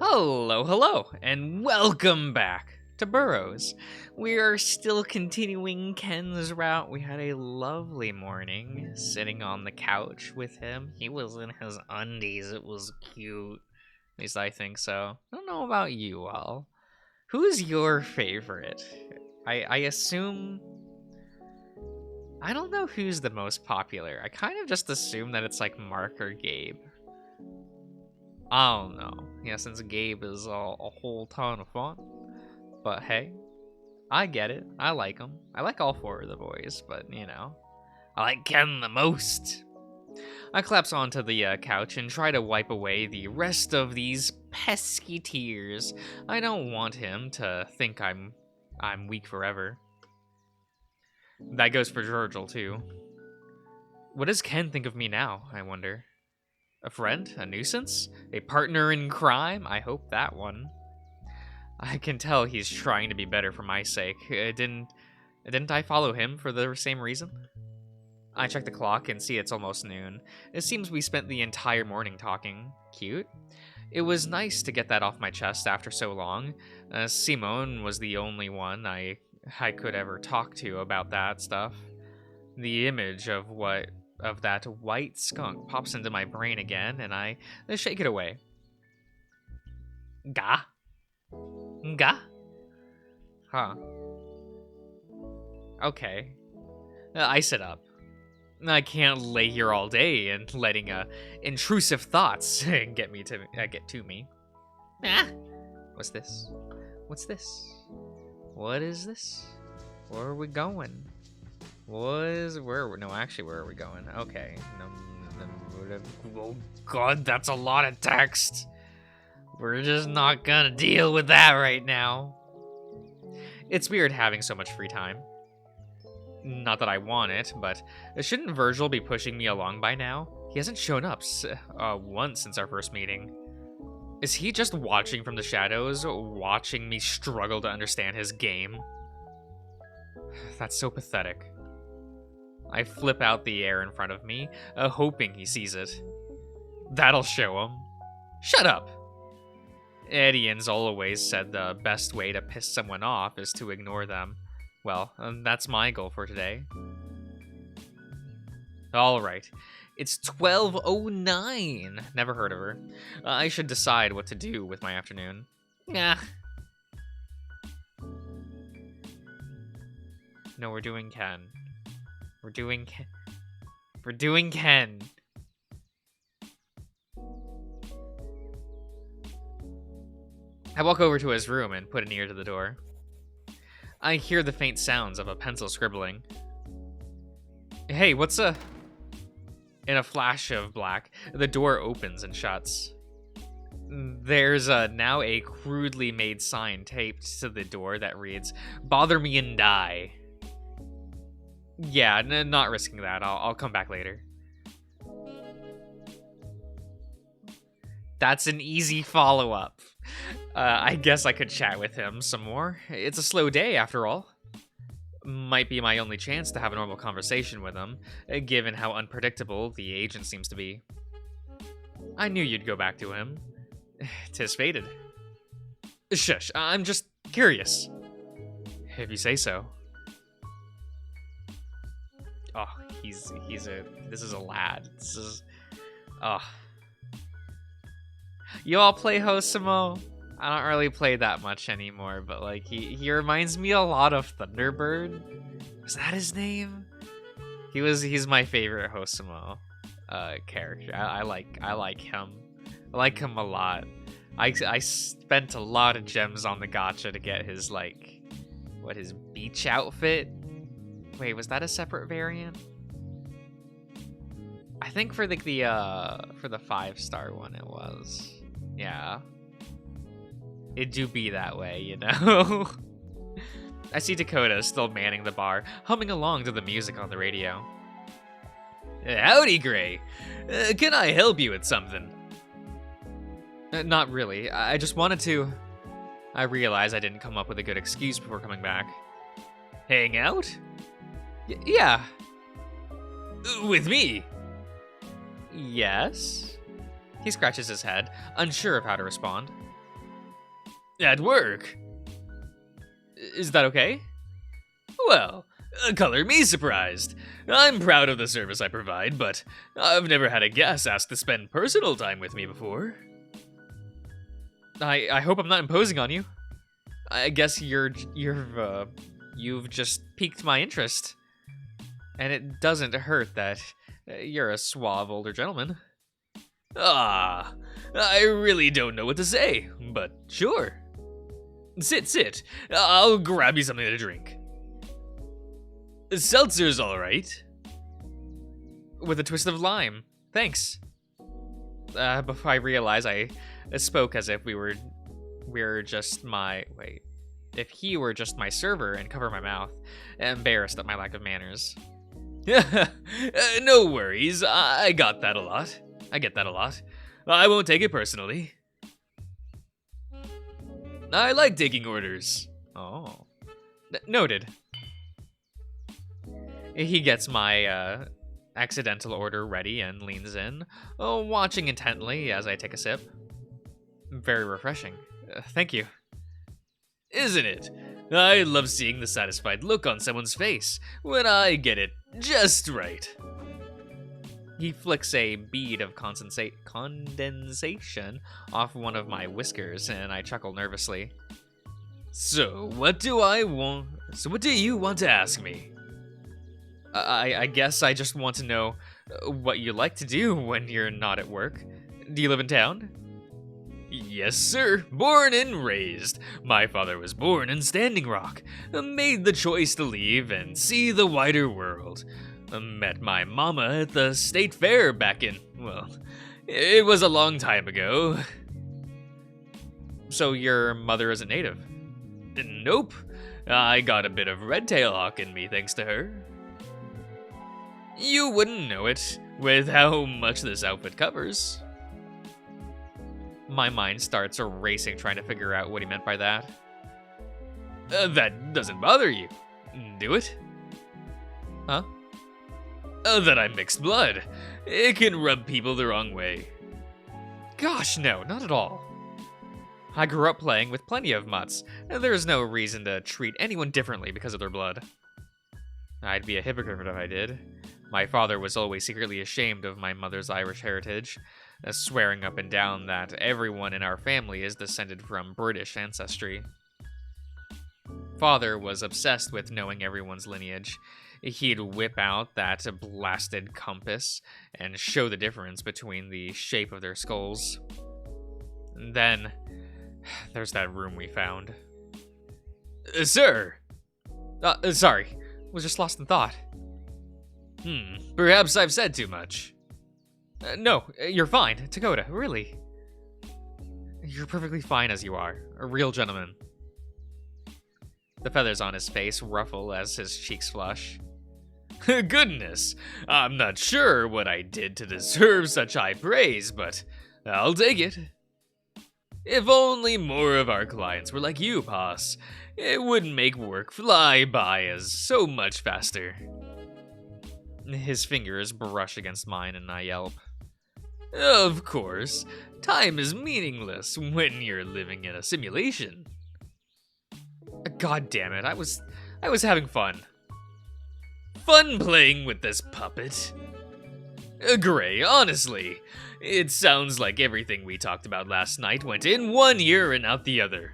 Hello, and welcome back to Burrows. We are still continuing Ken's route. We had a lovely morning sitting on the couch with him. He was in his undies. It was cute. At least I think so. I don't know about you all. Who's your favorite? I assume... I don't know who's the most popular. I kind of just assume that it's like Mark or Gabe. I don't know. Yeah, since Gabe is a whole ton of fun. But hey, I get it. I like him. I like all four of the boys, but you know, I like Ken the most. I collapse onto the couch and try to wipe away the rest of these pesky tears. I don't want him to think I'm weak forever. That goes for Virgil too. What does Ken think of me now, I wonder? A friend? A nuisance? A partner in crime? I hope that one. I can tell he's trying to be better for my sake. Didn't I follow him for the same reason? I check the clock and see it's almost noon. It seems we spent the entire morning talking. Cute. It was nice to get that off my chest after so long. Simone was the only one I could ever talk to about that stuff. The image of that white skunk pops into my brain again, and I shake it away. Gah? Gah? Huh. Okay. I sit up. I can't lay here all day and letting intrusive thoughts get to me. Ah. What's this? What's this? What is this? Where are we going? Where are we going? Okay. Oh god, that's a lot of text. We're just not gonna deal with that right now. It's weird having so much free time. Not that I want it, but shouldn't Virgil be pushing me along by now? He hasn't shown up once since our first meeting. Is he just watching from the shadows, watching me struggle to understand his game? That's so pathetic. I flip out the air in front of me, hoping he sees it. That'll show him. Shut up! Edians always said the best way to piss someone off is to ignore them. Well, that's my goal for today. Alright, it's 12:09. Never heard of her. I should decide what to do with my afternoon. Yeah. No, we're doing Ken. We're doing Ken. I walk over to his room and put an ear to the door. I hear the faint sounds of a pencil scribbling. Hey, what's In a flash of black, the door opens and shuts. There's now a crudely made sign taped to the door that reads, "Bother me and die." Yeah, not risking that. I'll come back later. That's an easy follow-up. I guess I could chat with him some more. It's a slow day, after all. Might be my only chance to have a normal conversation with him, given how unpredictable the agent seems to be. I knew you'd go back to him. 'Tis fated. Shush, I'm just curious. If you say so. Oh, this is a lad. You all play Hosamo? I don't really play that much anymore, but like he reminds me a lot of Thunderbird. Was that his name? He's my favorite Hosamo character. I like him. I like him a lot. I spent a lot of gems on the gacha to get his his beach outfit. Wait, was that a separate variant? I think for the 5-star one it was. Yeah. It do be that way, you know? I see Takota still manning the bar, humming along to the music on the radio. Howdy, Gray. Can I help you with something? Not really. I just wanted to... I realized I didn't come up with a good excuse before coming back. Hang out? Yeah. With me? Yes? He scratches his head, unsure of how to respond. At work. Is that okay? Well, color me surprised. I'm proud of the service I provide, but I've never had a guest ask to spend personal time with me before. I hope I'm not imposing on you. I guess you've just piqued my interest. And it doesn't hurt that you're a suave older gentleman. Ah, I really don't know what to say, but sure. Sit. I'll grab you something to drink. Seltzer's alright. With a twist of lime. Thanks. Before I realize I spoke as if we're just my... Wait. If he were just my server and cover my mouth, embarrassed at my lack of manners. No worries, I get that a lot. I won't take it personally. I like taking orders. Oh. Noted. He gets my accidental order ready and leans in, watching intently as I take a sip. Very refreshing. Thank you. Isn't it? I love seeing the satisfied look on someone's face when I get it just right. He flicks a bead of condensation off one of my whiskers, and I chuckle nervously. So what do you want to ask me? I guess I just want to know what you like to do when you're not at work. Do you live in town? Yes, sir. Born and raised. My father was born in Standing Rock. Made the choice to leave and see the wider world. Met my mama at the state fair back in, well, it was a long time ago. So your mother is a native? Nope. I got a bit of red-tail hawk in me thanks to her. You wouldn't know it with how much this outfit covers. My mind starts racing trying to figure out what he meant by that. That doesn't bother you, do it? Huh? That I'm mixed blood. It can rub people the wrong way. Gosh, no, not at all. I grew up playing with plenty of mutts, and there's no reason to treat anyone differently because of their blood. I'd be a hypocrite if I did. My father was always secretly ashamed of my mother's Irish heritage, swearing up and down that everyone in our family is descended from British ancestry. Father was obsessed with knowing everyone's lineage. He'd whip out that blasted compass and show the difference between the shape of their skulls. And then, there's that room we found. Sir! Sorry, was just lost in thought. Perhaps I've said too much. No, you're fine, Takota, really. You're perfectly fine as you are, a real gentleman. The feathers on his face ruffle as his cheeks flush. Goodness, I'm not sure what I did to deserve such high praise, but I'll take it. If only more of our clients were like you, boss, it would make work fly by as so much faster. His fingers brush against mine and I yelp. Of course, time is meaningless when you're living in a simulation. God damn it, I was having fun. Fun playing with this puppet? Gray, honestly, it sounds like everything we talked about last night went in one ear and out the other.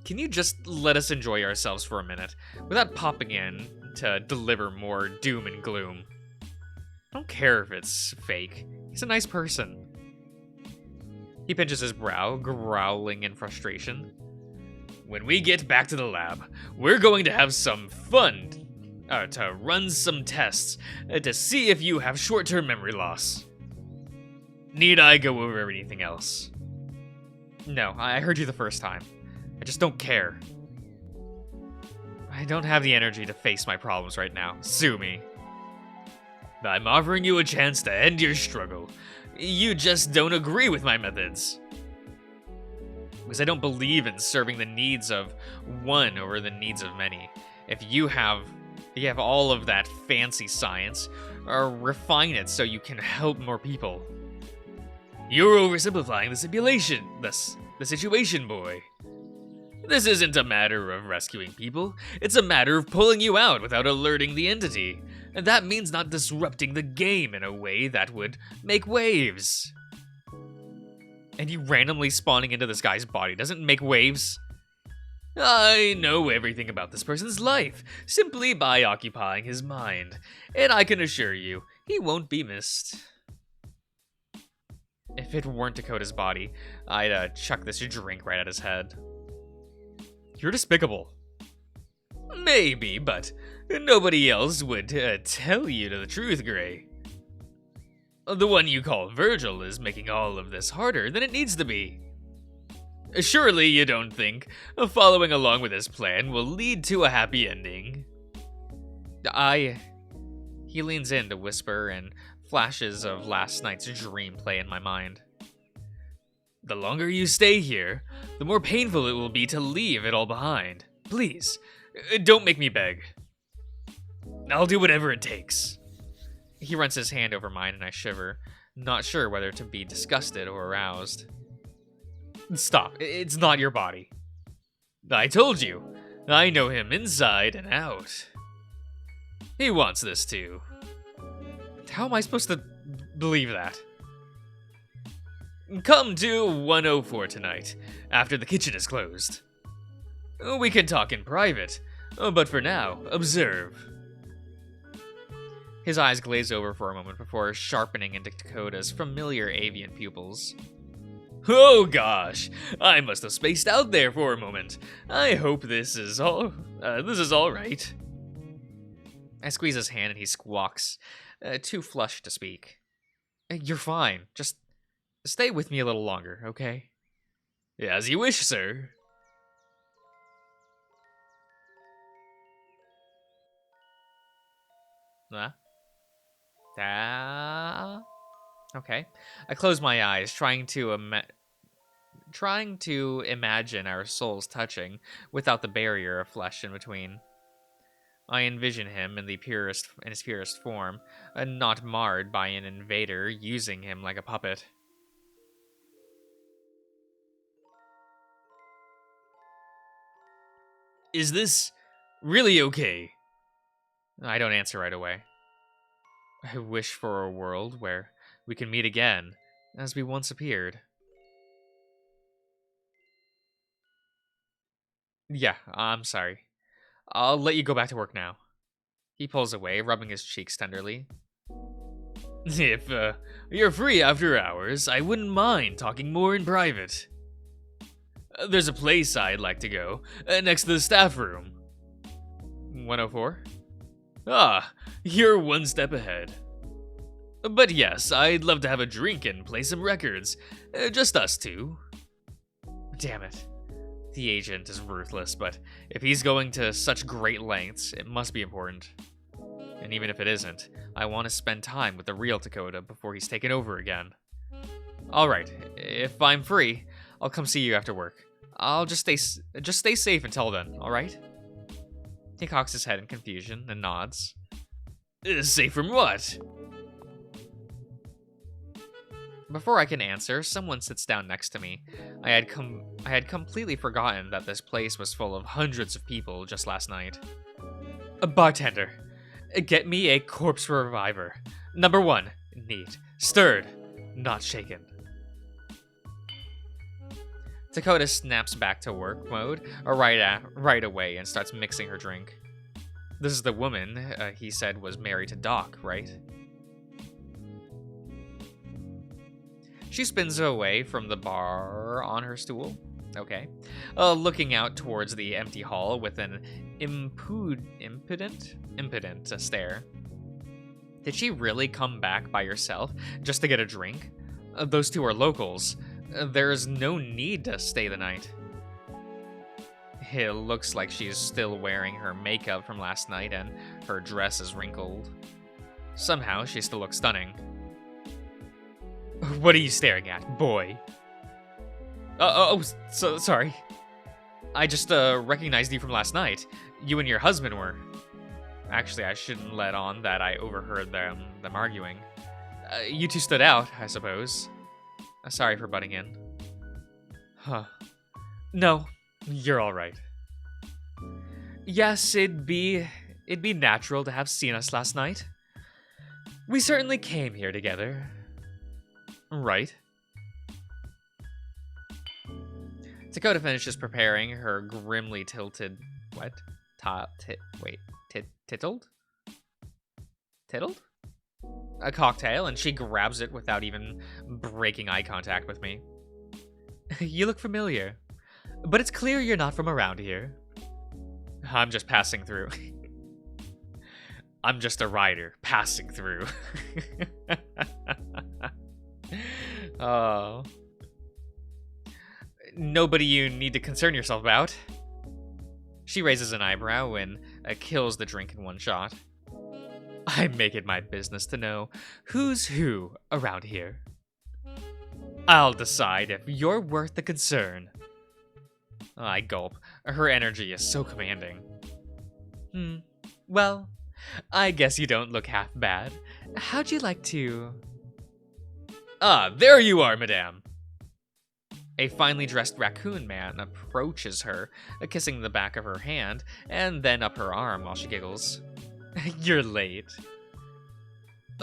Can you just let us enjoy ourselves for a minute, without popping in to deliver more doom and gloom? I don't care if it's fake. He's a nice person. He pinches his brow, growling in frustration. When we get back to the lab, we're going to have some fun to run some tests to see if you have short-term memory loss. Need I go over anything else? No, I heard you the first time. I just don't care. I don't have the energy to face my problems right now. Sue me. I'm offering you a chance to end your struggle. You just don't agree with my methods. Because I don't believe in serving the needs of one over the needs of many. If you have all of that fancy science, or refine it so you can help more people. You're oversimplifying the the situation, boy. This isn't a matter of rescuing people, it's a matter of pulling you out without alerting the entity. And that means not disrupting the game in a way that would make waves. And you randomly spawning into this guy's body doesn't make waves. I know everything about this person's life, simply by occupying his mind. And I can assure you, he won't be missed. If it weren't Takota's body, I'd chuck this drink right at his head. You're despicable. Maybe, but nobody else would tell you the truth, Gray. The one you call Virgil is making all of this harder than it needs to be. Surely you don't think following along with his plan will lead to a happy ending? He leans in to whisper, and flashes of last night's dream play in my mind. The longer you stay here, the more painful it will be to leave it all behind. Please, don't make me beg. I'll do whatever it takes. He runs his hand over mine and I shiver, not sure whether to be disgusted or aroused. Stop, it's not your body. I told you, I know him inside and out. He wants this too. How am I supposed to believe that? Come to 104 tonight, after the kitchen is closed. We can talk in private, but for now, observe. His eyes glaze over for a moment before sharpening into Takota's familiar avian pupils. Oh gosh, I must have spaced out there for a moment. I hope this is all right. I squeeze his hand and he squawks, too flushed to speak. You're fine, just stay with me a little longer, okay? As you wish, sir. Okay. I close my eyes, trying to imagine our souls touching without the barrier of flesh in between. I envision him in his purest form, not marred by an invader using him like a puppet. Is this really okay? I don't answer right away. I wish for a world where we can meet again, as we once appeared. Yeah, I'm sorry. I'll let you go back to work now. He pulls away, rubbing his cheeks tenderly. If you're free after hours, I wouldn't mind talking more in private. There's a place I'd like to go, next to the staff room. 104? Ah, you're one step ahead. But yes, I'd love to have a drink and play some records. Just us two. Damn it. The agent is ruthless, but if he's going to such great lengths, it must be important. And even if it isn't, I want to spend time with the real Takota before he's taken over again. Alright, if I'm free, I'll come see you after work. I'll just stay safe until then, alright? He cocks his head in confusion and nods. Safe from what? Before I can answer, someone sits down next to me. I had completely forgotten that this place was full of hundreds of people just last night. A bartender. Get me a corpse reviver. Number 1. Neat. Stirred. Not shaken. Takota snaps back to work mode right away and starts mixing her drink. This is the woman he said was married to Doc, right? She spins away from the bar on her stool. Okay. Looking out towards the empty hall with an impudent stare. Did she really come back by herself just to get a drink? Those two are locals. There's no need to stay the night. It looks like she's still wearing her makeup from last night and her dress is wrinkled. Somehow, she still looks stunning. What are you staring at, boy? Sorry. I just recognized you from last night. You and your husband were. Actually, I shouldn't let on that I overheard them arguing. You two stood out, I suppose. Sorry for butting in. Huh. No, you're all right. Yes, it'd be natural to have seen us last night. We certainly came here together. Right. Takota finishes preparing her grimly tilted what? Tittled? Tittled? A cocktail, and she grabs it without even breaking eye contact with me. You look familiar, but it's clear you're not from around here. I'm just passing through. I'm just a rider passing through. Oh. Nobody you need to concern yourself about. She raises an eyebrow and kills the drink in one shot. I make it my business to know who's who around here. I'll decide if you're worth the concern. I gulp. Her energy is so commanding. Well, I guess you don't look half bad. How'd you like to... Ah, there you are, madame. A finely dressed raccoon man approaches her, kissing the back of her hand, and then up her arm while she giggles. You're late.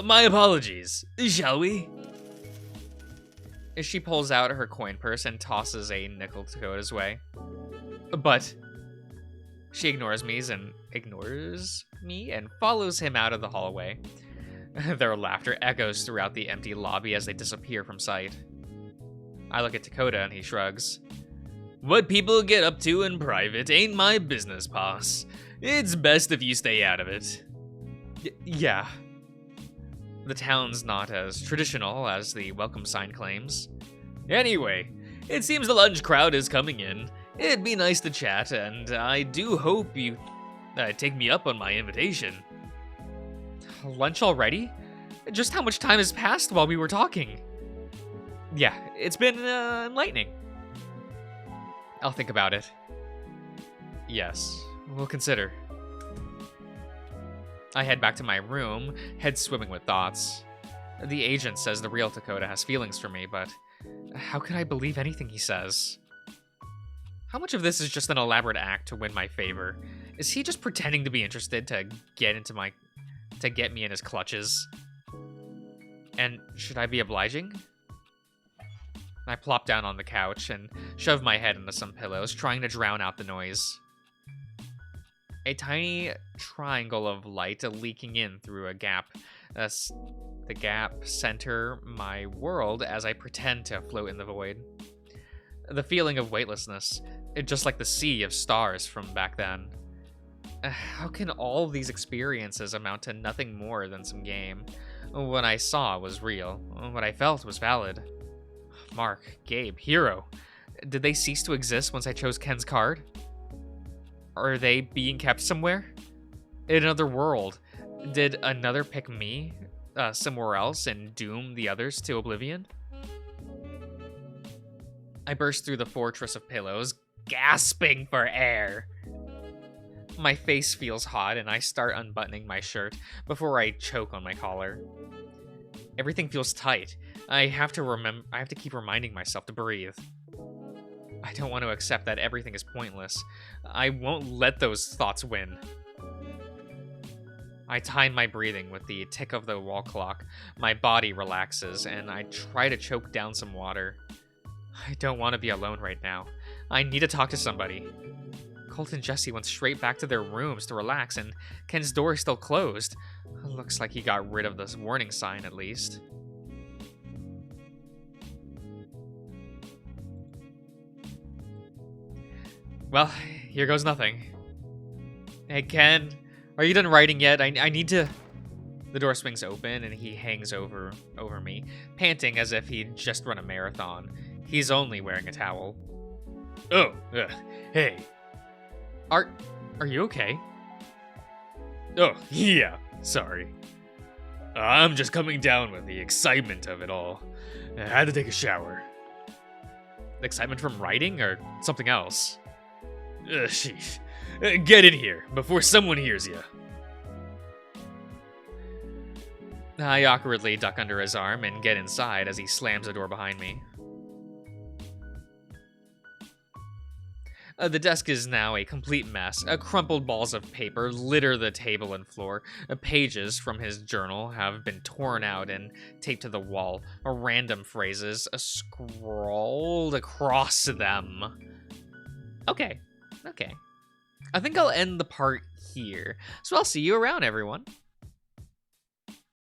My apologies. Shall we? She pulls out her coin purse and tosses a nickel to Takota's way. But she ignores me and follows him out of the hallway. Their laughter echoes throughout the empty lobby as they disappear from sight. I look at Takota and he shrugs. What people get up to in private ain't my business, boss. It's best if you stay out of it. Yeah. The town's not as traditional as the welcome sign claims. Anyway, it seems the lunch crowd is coming in. It'd be nice to chat, and I do hope you take me up on my invitation. Lunch already? Just how much time has passed while we were talking? Yeah, it's been enlightening. I'll think about it. Yes, we'll consider. I head back to my room, head swimming with thoughts. The agent says the real Takota has feelings for me, but how could I believe anything he says? How much of this is just an elaborate act to win my favor? Is he just pretending to be interested to get me in his clutches? And should I be obliging? I plop down on the couch and shove my head into some pillows, trying to drown out the noise. A tiny triangle of light leaking in through a gap. The gap center my world as I pretend to float in the void. The feeling of weightlessness, just like the sea of stars from back then. How can all these experiences amount to nothing more than some game? What I saw was real. What I felt was valid. Mark, Gabe, Hero. Did they cease to exist once I chose Ken's card? Are they being kept somewhere? In another world? Did another pick me somewhere else and doom the others to oblivion? I burst through the fortress of pillows, gasping for air. My face feels hot and I start unbuttoning my shirt before I choke on my collar. Everything feels tight. I have to keep reminding myself to breathe. I don't want to accept that everything is pointless. I won't let those thoughts win. I time my breathing with the tick of the wall clock. My body relaxes, and I try to choke down some water. I don't want to be alone right now. I need to talk to somebody. Colt and Jesse went straight back to their rooms to relax, and Ken's door is still closed. Looks like he got rid of this warning sign, at least. Well, here goes nothing. Hey, Ken, are you done writing yet? I need to... The door swings open, and he hangs over me, panting as if he'd just run a marathon. He's only wearing a towel. Oh, hey. Are you okay? Oh, yeah, sorry. I'm just coming down with the excitement of it all. I had to take a shower. Excitement from writing or something else? Sheesh. Get in here before someone hears you. I awkwardly duck under his arm and get inside as he slams the door behind me. The desk is now a complete mess. Crumpled balls of paper litter the table and floor. Pages from his journal have been torn out and taped to the wall. Random phrases scrawled across them. Okay. I think I'll end the part here. So I'll see you around, everyone.